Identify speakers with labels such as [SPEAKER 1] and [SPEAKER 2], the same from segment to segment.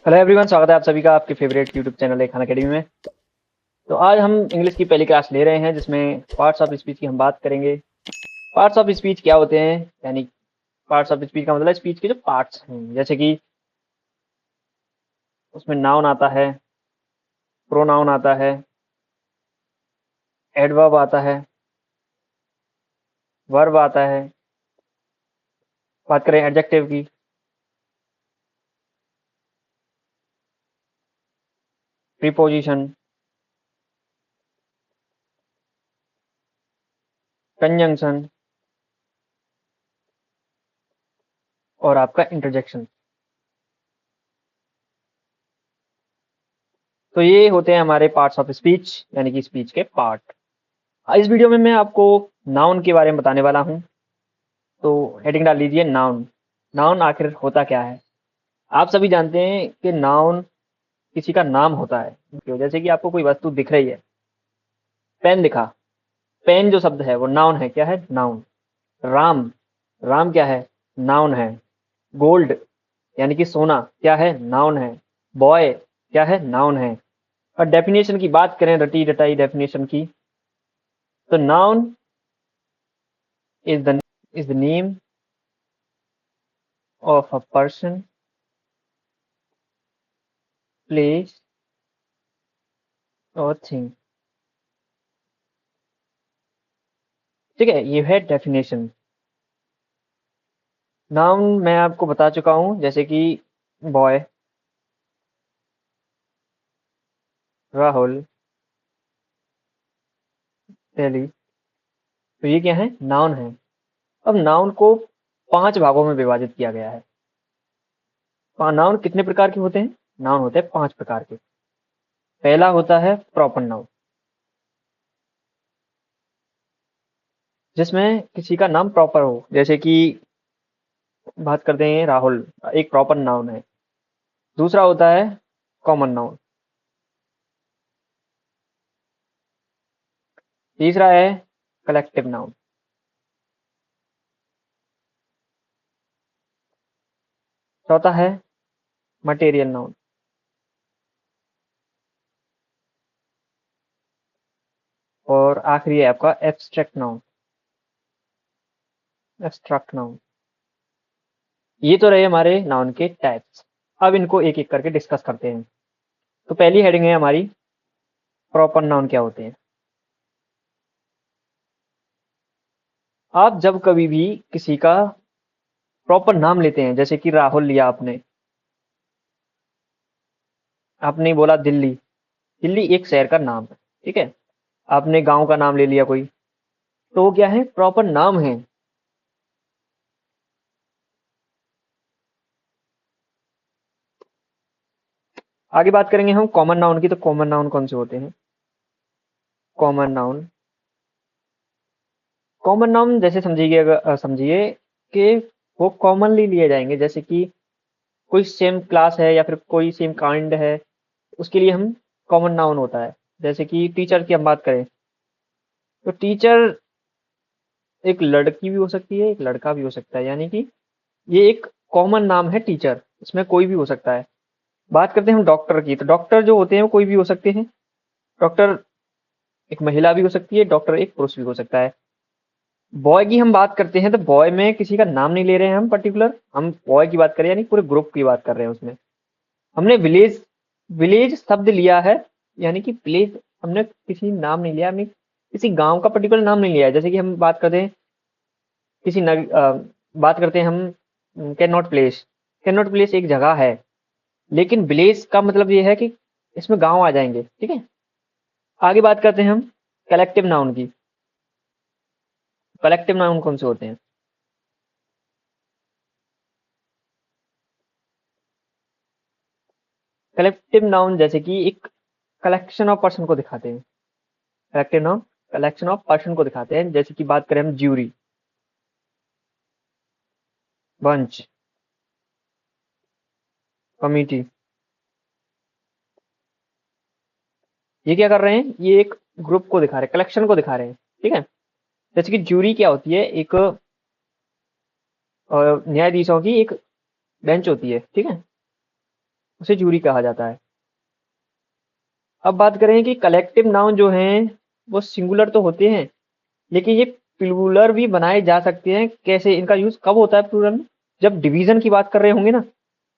[SPEAKER 1] Hello everyone, स्वागत है आप सभी का आपके फेवरेट यूट्यूब चैनल एक खान अकेडमी में। तो आज हम इंग्लिश की पहली क्लास ले रहे हैं जिसमें पार्ट्स ऑफ स्पीच की हम बात करेंगे। पार्ट्स ऑफ स्पीच क्या होते हैं, यानी पार्ट्स ऑफ स्पीच का मतलब स्पीच के जो पार्ट्स हैं, जैसे कि उसमें नाउन आता है, प्रोनाउन आता है, एडवर्ब आता है, वर्ब आता है। बात करें एडजेक्टिव की, प्रीपोजिशन, कंजंक्शन और आपका इंटरजेक्शन। तो ये होते हैं हमारे पार्ट्स ऑफ स्पीच, यानी कि स्पीच के पार्ट। इस वीडियो में मैं आपको नाउन के बारे में बताने वाला हूँ। तो हेडिंग डाल लीजिए नाउन। नाउन आखिर होता क्या है? आप सभी जानते हैं कि नाउन किसी का नाम होता है। क्यों? जैसे कि आपको कोई वस्तु दिख रही है, पेन दिखा, पेन जो शब्द है वो नाउन है। क्या है? नाउन। राम, राम क्या है? नाउन है। गोल्ड यानी कि सोना क्या है? नाउन है। बॉय क्या है? नाउन है। और डेफिनेशन की बात करें, रटी रटाई डेफिनेशन की, तो noun is the name of a person, place और थिंग। ठीक है, ये है डेफिनेशन। नाउन मैं आपको बता चुका हूँ, जैसे कि बॉय, राहुल, दिल्ली। तो ये क्या है? नाउन है। अब नाउन को 5 भागों में विभाजित किया गया है। नाउन कितने प्रकार के होते हैं? नाउन होते हैं 5 प्रकार के। पहला होता है प्रॉपर नाउन, जिसमें किसी का नाम प्रॉपर हो। जैसे कि बात करते हैं राहुल, एक प्रॉपर नाउन है। दूसरा होता है कॉमन नाउन। तीसरा है कलेक्टिव नाउन। चौथा है मटेरियल नाउन। और आखिरी है आपका एब्स्ट्रैक्ट नाउन। Abstract noun. ये तो रहे हमारे नाउन के टाइप्स। अब इनको एक एक करके डिस्कस करते हैं। तो पहली हेडिंग है हमारी प्रॉपर नाउन क्या होते हैं। आप जब कभी भी किसी का प्रॉपर नाम लेते हैं, जैसे कि राहुल लिया आपने, आपने बोला दिल्ली। दिल्ली एक शहर का नाम है, ठीक है। आपने गांव का नाम ले लिया कोई, तो वो क्या है? प्रॉपर नाम है। आगे बात करेंगे हम कॉमन नाउन की। तो कॉमन नाउन कौन से होते हैं? कॉमन नाउन, कॉमन नाउन जैसे समझिए कि वो कॉमनली लिए जाएंगे। जैसे कि कोई सेम क्लास है या फिर कोई सेम काइंड है, उसके लिए हम कॉमन नाउन होता है। जैसे कि टीचर की हम बात करें, तो टीचर एक लड़की भी हो सकती है, एक लड़का भी हो सकता है, यानी कि ये एक कॉमन नाम है टीचर, इसमें कोई भी हो सकता है। बात करते हैं हम डॉक्टर की, तो डॉक्टर जो होते हैं वो कोई भी हो सकते हैं। डॉक्टर एक महिला भी हो सकती है, डॉक्टर एक पुरुष भी हो सकता है। बॉय की हम बात करते हैं, तो बॉय में किसी का नाम नहीं ले रहे हैं हम पर्टिकुलर, हम बॉय की बात करें यानी पूरे ग्रुप की बात कर रहे हैं। उसमें हमने विलेज, विलेज शब्द लिया है, यानी कि विलेज, हमने किसी नाम नहीं लिया, हमने किसी गांव का पर्टिकुलर नाम नहीं लिया है। जैसे कि हम बात करते हैं किसी बात करते हैं हम can not place. Can not place एक जगह है, लेकिन विलेज का मतलब ये है कि इसमें गांव आ जाएंगे, ठीक है। आगे बात करते हैं हम कलेक्टिव नाउन की। कलेक्टिव नाउन कौन से होते हैं? कलेक्टिव नाउन जैसे कि एक कलेक्शन ऑफ पर्सन को दिखाते हैं। Collective noun collection of person को दिखाते हैं। जैसे कि बात करें हम ज्यूरी, बंच, कमिटी। ये क्या कर रहे हैं? ये एक ग्रुप को दिखा रहे हैं, कलेक्शन को दिखा रहे हैं, ठीक है। जैसे कि ज्यूरी क्या होती है? एक न्यायाधीशों की एक बेंच होती है, ठीक है। उसे जूरी कहा जाता है। अब बात करें कि कलेक्टिव नाउन जो हैं वो सिंगुलर तो होते हैं, लेकिन ये प्लूरल भी बनाए जा सकते हैं। कैसे? इनका यूज कब होता है प्लूरल में? जब डिवीजन की बात कर रहे होंगे ना,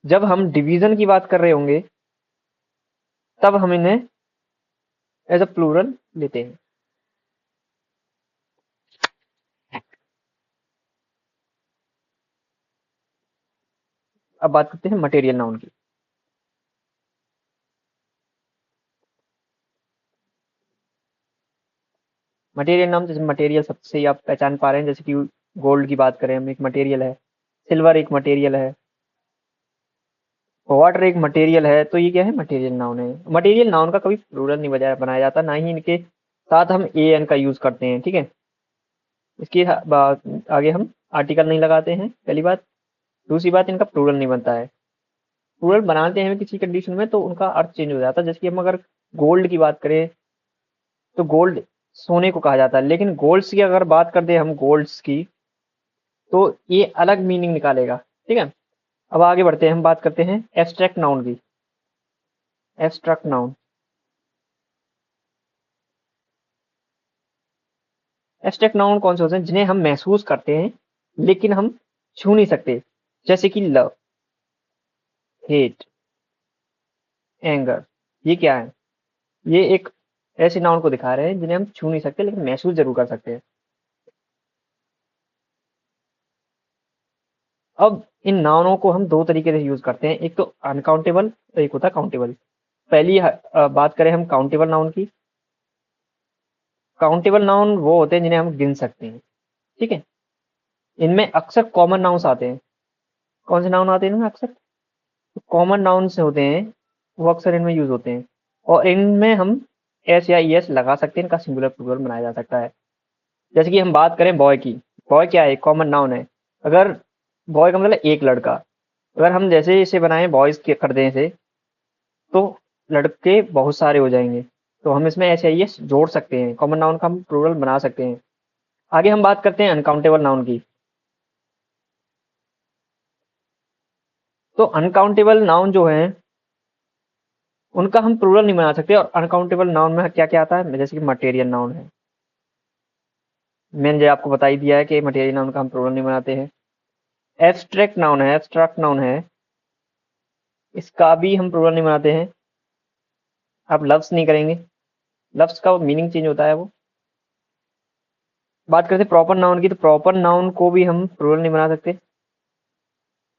[SPEAKER 1] जब हम डिवीजन की बात कर रहे होंगे तब हम इन्हें एज अ प्लूरल लेते हैं। अब बात करते हैं मटेरियल नाउन की। मटेरियल नाउन, जैसे मटेरियल शब्द से ही आप पहचान पा रहे हैं, जैसे कि गोल्ड की बात करें हम, एक मटेरियल है। सिल्वर एक मटेरियल है। वाटर एक मटेरियल है। तो ये क्या है? मटेरियल नाउन है। मटेरियल नाउन का कभी प्लूरल नहीं बनाया जाता, ना ही इनके साथ हम ए एन का यूज करते हैं। ठीक है, इसके आगे हम आर्टिकल नहीं लगाते हैं, पहली बात। दूसरी बात, इनका प्लूरल नहीं बनता है। प्लूरल बनाते हैं किसी कंडीशन में तो उनका अर्थ चेंज हो जाता है। जैसे कि हम अगर गोल्ड की बात करें तो गोल्ड सोने को कहा जाता है, लेकिन गोल्ड्स की अगर बात करते हैं हम, गोल्ड्स की, तो ये अलग मीनिंग निकालेगा। ठीक है, अब आगे बढ़ते हैं, हम बात करते हैं एब्स्ट्रैक्ट नाउन की। एब्स्ट्रैक्ट नाउन, एब्स्ट्रैक्ट नाउन कौन से होते हैं? जिन्हें हम महसूस करते हैं लेकिन हम छू नहीं सकते। जैसे कि लव, हेट, एंगर। ये क्या है? ये एक ऐसे नाउन को दिखा रहे हैं जिन्हें हम छू नहीं सकते लेकिन महसूस जरूर कर सकते हैं। अब इन नाउनों को हम दो तरीके से यूज करते हैं, एक तो अनकाउंटेबल और एक होता है काउंटेबल। पहली बात करें हम काउंटेबल नाउन की। काउंटेबल नाउन वो होते हैं जिन्हें हम गिन सकते हैं। ठीक है, इनमें अक्सर कॉमन नाउन्स आते हैं। कौन से नाउन आते हैं इनमें अक्सर? तो कॉमन नाउन से होते हैं, वो अक्सर इनमें यूज होते हैं। और इनमें हम एस या ई एस लगा सकते हैं, इनका सिंगुलर प्लूरल बनाया जा सकता है। जैसे कि हम बात करें बॉय की। बॉय क्या है? कॉमन नाउन है। अगर बॉय का मतलब एक लड़का, अगर हम जैसे इसे बनाए बॉयज के कर दें इसे, तो लड़के बहुत सारे हो जाएंगे। तो हम इसमें एस या ई एस जोड़ सकते हैं, कॉमन नाउन का हम प्लूरल बना सकते हैं। आगे हम बात करते हैं अनकाउंटेबल नाउन की। तो अनकाउंटेबल नाउन जो है उनका हम प्लूरल नहीं बना सकते। और अनकाउंटेबल नाउन में क्या क्या आता है? जैसे कि मटेरियल नाउन है, मैंने जो आपको बता ही दिया है कि मटेरियल नाउन का हम प्लूरल नहीं बनाते हैं। एब्स्ट्रैक्ट नाउन है, एब्स्ट्रैक्ट नाउन है, इसका भी हम प्लूरल नहीं बनाते हैं। आप लफ्स नहीं करेंगे, लफ्स का मीनिंग चेंज होता है वो। बात करते हैं प्रॉपर नाउन की, तो प्रॉपर नाउन को भी हम प्लूरल नहीं बना सकते।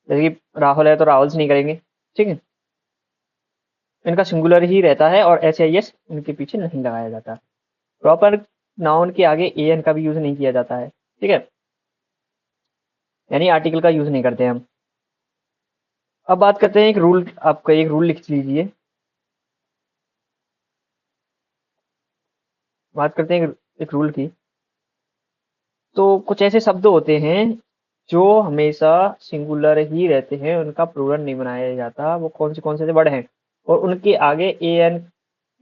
[SPEAKER 1] जैसे कि राहुल है तो राहुल्स नहीं करेंगे। ठीक है, इनका सिंगुलर ही रहता है और एस आई एस इनके पीछे नहीं लगाया जाता। प्रॉपर नाउन के आगे ए एन का भी यूज नहीं किया जाता है। ठीक है, यानी आर्टिकल का यूज नहीं करते हम। अब बात करते हैं एक रूल, आपका एक रूल लिख लीजिए। बात करते हैं एक रूल की। तो कुछ ऐसे शब्द होते हैं जो हमेशा सिंगुलर ही रहते हैं, उनका प्लूरल नहीं बनाया जाता। वो कौन से वर्ड हैं? और उनके आगे a an,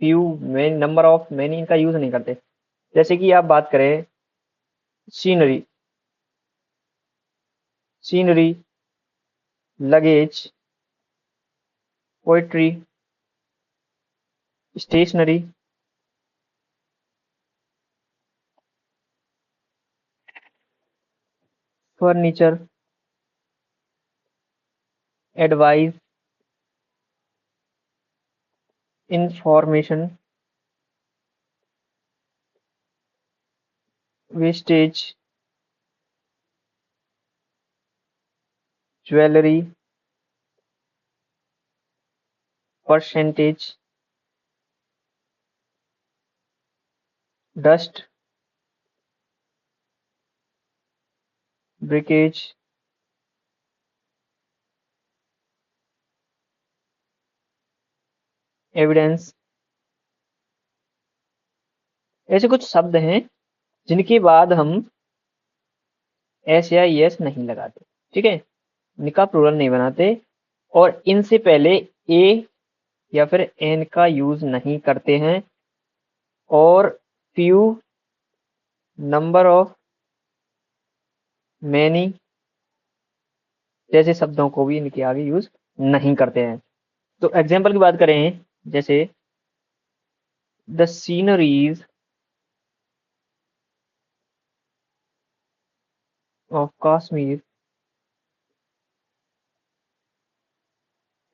[SPEAKER 1] few, many, number of, many, इनका यूज नहीं करते। जैसे कि आप बात करें scenery, scenery, luggage, poetry, stationery, furniture, advice, information, wastage, jewellery, percentage, dust, breakage, evidence. ऐसे कुछ शब्द हैं जिनके बाद हम एस या एस नहीं लगाते। ठीक है, इनका प्लूरल नहीं बनाते और इनसे पहले ए या फिर एन का यूज नहीं करते हैं। और फ्यू, नंबर ऑफ, मैनी जैसे शब्दों को भी इनके आगे यूज नहीं करते हैं। तो एग्जाम्पल की बात करें, जैसे the sceneries of Kashmir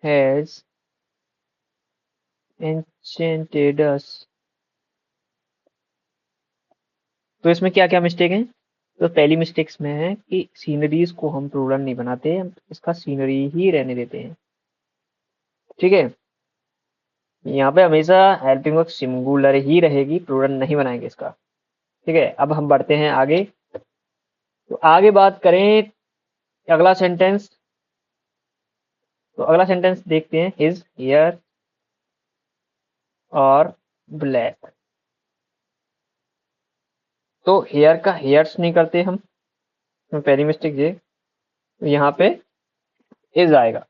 [SPEAKER 1] has enchanted us। तो इसमें क्या क्या मिस्टेक है? तो पहली मिस्टेक्स में है कि सीनरीज को हम प्लूरल नहीं बनाते, हम इसका सीनरी ही रहने देते हैं। ठीक है, यहाँ पे हमेशा हेल्पिंग वर्ब सिंगुलर ही रहेगी, प्लूरल नहीं बनाएंगे इसका। ठीक है, अब हम बढ़ते हैं आगे। तो आगे बात करें अगला सेंटेंस, तो अगला सेंटेंस देखते हैं, हिज हेयर और ब्लैक। तो हेयर का हेयर्स नहीं करते हम, तो पहली मिस्टेक ये, तो यहाँ पे इज आएगा।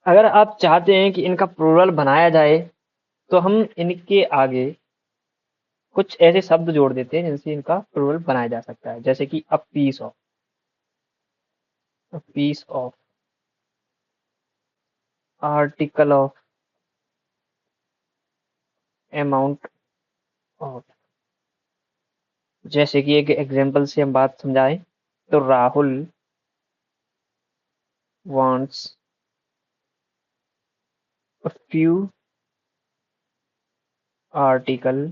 [SPEAKER 1] अगर आप चाहते हैं कि इनका प्लूरल बनाया जाए तो हम इनके आगे कुछ ऐसे शब्द जोड़ देते हैं जिनसे इनका प्लूरल बनाया जा सकता है, जैसे कि a piece of, article of, amount of. जैसे कि एक एग्जांपल से हम बात समझाएं, तो Rahul wants a few article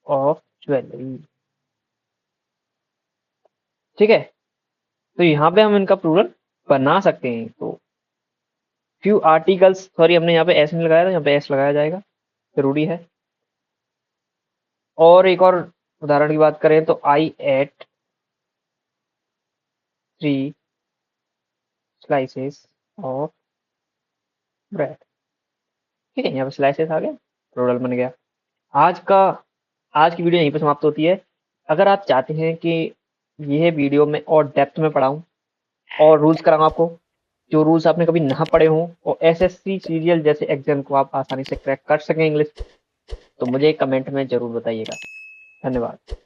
[SPEAKER 1] of jewellery. ठीक है, तो यहाँ पे हम इनका प्लूरल बना सकते हैं। तो फ्यू आर्टिकल्स, सॉरी हमने यहाँ पे एस नहीं लगाया था, यहाँ पे एस लगाया जाएगा, जरूरी है। और एक और उदाहरण की बात करें तो आई एट 3 स्लाइसेस ऑफ ब्रेड। ठीक है, यहाँ पे स्लाइसेस आ गया, प्लूरल बन गया। आज का आज की वीडियो यहीं पे समाप्त होती है। अगर आप चाहते हैं कि यह वीडियो में और डेप्थ में पढ़ाऊं और रूल्स कराऊं आपको, जो रूल्स आपने कभी ना पढ़े हों, और एसएससी सीरियल जैसे एग्जाम को आप आसानी से क्रैक कर सकें इंग्लिश, तो मुझे कमेंट में जरूर बताइएगा। धन्यवाद।